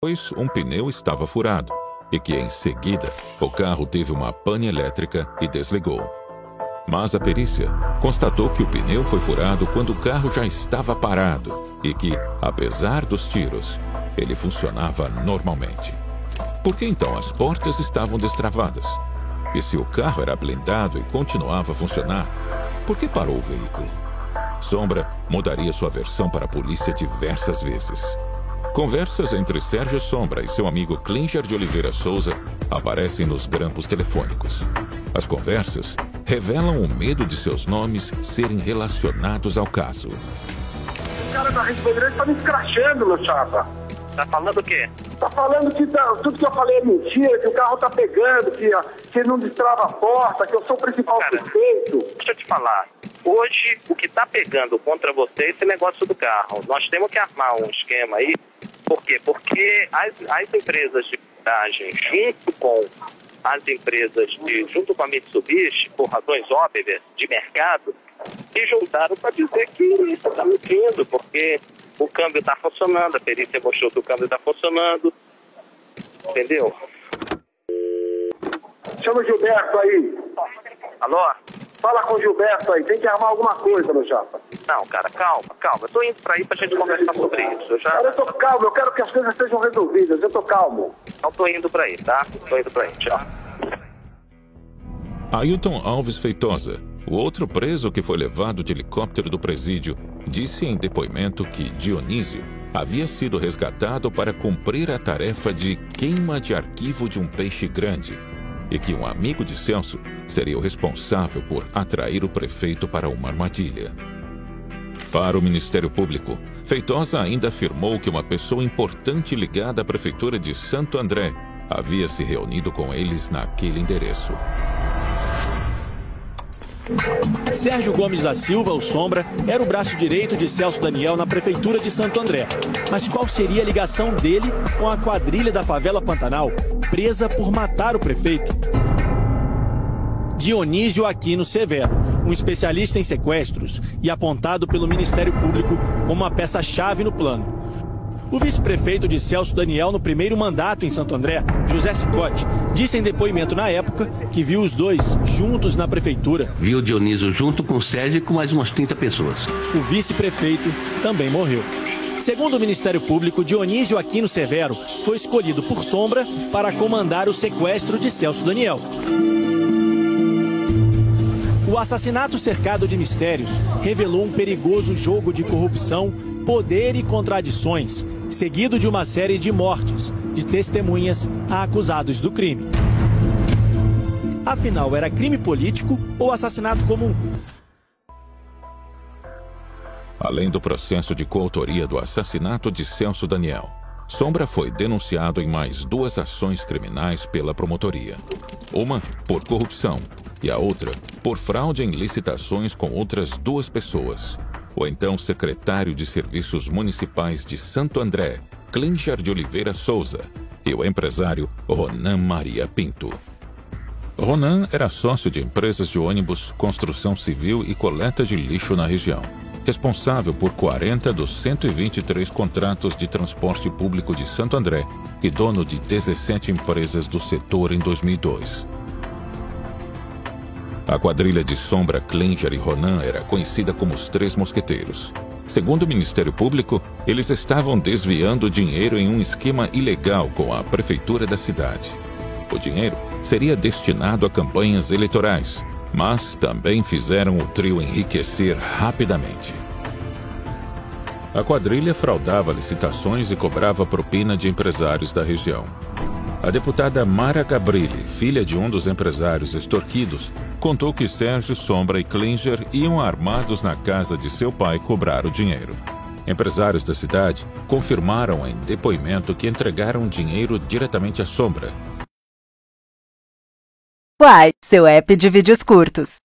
pois um pneu estava furado e que, em seguida, o carro teve uma pane elétrica e desligou. Mas a perícia constatou que o pneu foi furado quando o carro já estava parado e que, apesar dos tiros, ele funcionava normalmente. Por que então as portas estavam destravadas? E se o carro era blindado e continuava a funcionar, por que parou o veículo? Sombra mudaria sua versão para a polícia diversas vezes. Conversas entre Sérgio Sombra e seu amigo Klinger de Oliveira Souza aparecem nos grampos telefônicos. As conversas revelam o medo de seus nomes serem relacionados ao caso. O cara da Rede Bandeirantes tá me escrachando, meu chapa. Tá falando o quê? Tá falando que tudo que eu falei é mentira, que o carro tá pegando, que não destrava a porta, que eu sou o principal suspeito. Deixa eu te falar. Hoje, o que tá pegando contra você é esse negócio do carro. Nós temos que armar um esquema aí. Por quê? Porque as empresas de blindagem, junto com as empresas, junto com a Mitsubishi, por razões óbvias de mercado, se juntaram para dizer que isso está mentindo, porque o câmbio está funcionando, a perícia mostrou que o câmbio está funcionando, entendeu? Chama o Gilberto aí. Alô? Fala com o Gilberto aí, tem que armar alguma coisa, meu chapa. Não, cara, calma. Eu tô indo pra aí pra gente conversar sobre isso. Cara, eu tô calmo, eu quero que as coisas sejam resolvidas, eu tô calmo. Então tô indo pra aí, tá? Tô indo pra aí, tchau. Ailton Alves Feitosa, o outro preso que foi levado de helicóptero do presídio, disse em depoimento que Dionísio havia sido resgatado para cumprir a tarefa de queima de arquivo de um peixe grande e que um amigo de Celso seria o responsável por atrair o prefeito para uma armadilha. Para o Ministério Público, Feitosa ainda afirmou que uma pessoa importante ligada à Prefeitura de Santo André havia se reunido com eles naquele endereço. Sérgio Gomes da Silva, o Sombra, era o braço direito de Celso Daniel na Prefeitura de Santo André. Mas qual seria a ligação dele com a quadrilha da favela Pantanal, presa por matar o prefeito? Dionísio Aquino Severo, um especialista em sequestros e apontado pelo Ministério Público como uma peça-chave no plano. O vice-prefeito de Celso Daniel no primeiro mandato em Santo André, José Cicotti, disse em depoimento na época que viu os dois juntos na prefeitura. Viu Dionísio junto com o Sérgio e com mais umas 30 pessoas. O vice-prefeito também morreu. Segundo o Ministério Público, Dionísio Aquino Severo foi escolhido por Sombra para comandar o sequestro de Celso Daniel. O assassinato cercado de mistérios revelou um perigoso jogo de corrupção, poder e contradições, seguido de uma série de mortes de testemunhas a acusados do crime. Afinal, era crime político ou assassinato comum? Além do processo de coautoria do assassinato de Celso Daniel, Sombra foi denunciado em mais 2 ações criminais pela promotoria. Uma por corrupção e a outra por fraude em licitações com outras 2 pessoas. O então secretário de Serviços Municipais de Santo André, Klinger de Oliveira Souza, e o empresário Ronan Maria Pinto. Ronan era sócio de empresas de ônibus, construção civil e coleta de lixo na região, responsável por 40 dos 123 contratos de transporte público de Santo André e dono de 17 empresas do setor em 2002. A quadrilha de Sombra, Klinger e Ronan era conhecida como os Três Mosqueteiros. Segundo o Ministério Público, eles estavam desviando dinheiro em um esquema ilegal com a prefeitura da cidade. O dinheiro seria destinado a campanhas eleitorais, mas também fizeram o trio enriquecer rapidamente. A quadrilha fraudava licitações e cobrava propina de empresários da região. A deputada Mara Gabrilli, filha de um dos empresários extorquidos, contou que Sérgio, Sombra e Klinger iam armados na casa de seu pai cobrar o dinheiro. Empresários da cidade confirmaram em depoimento que entregaram dinheiro diretamente à Sombra. Quai, seu app de vídeos curtos.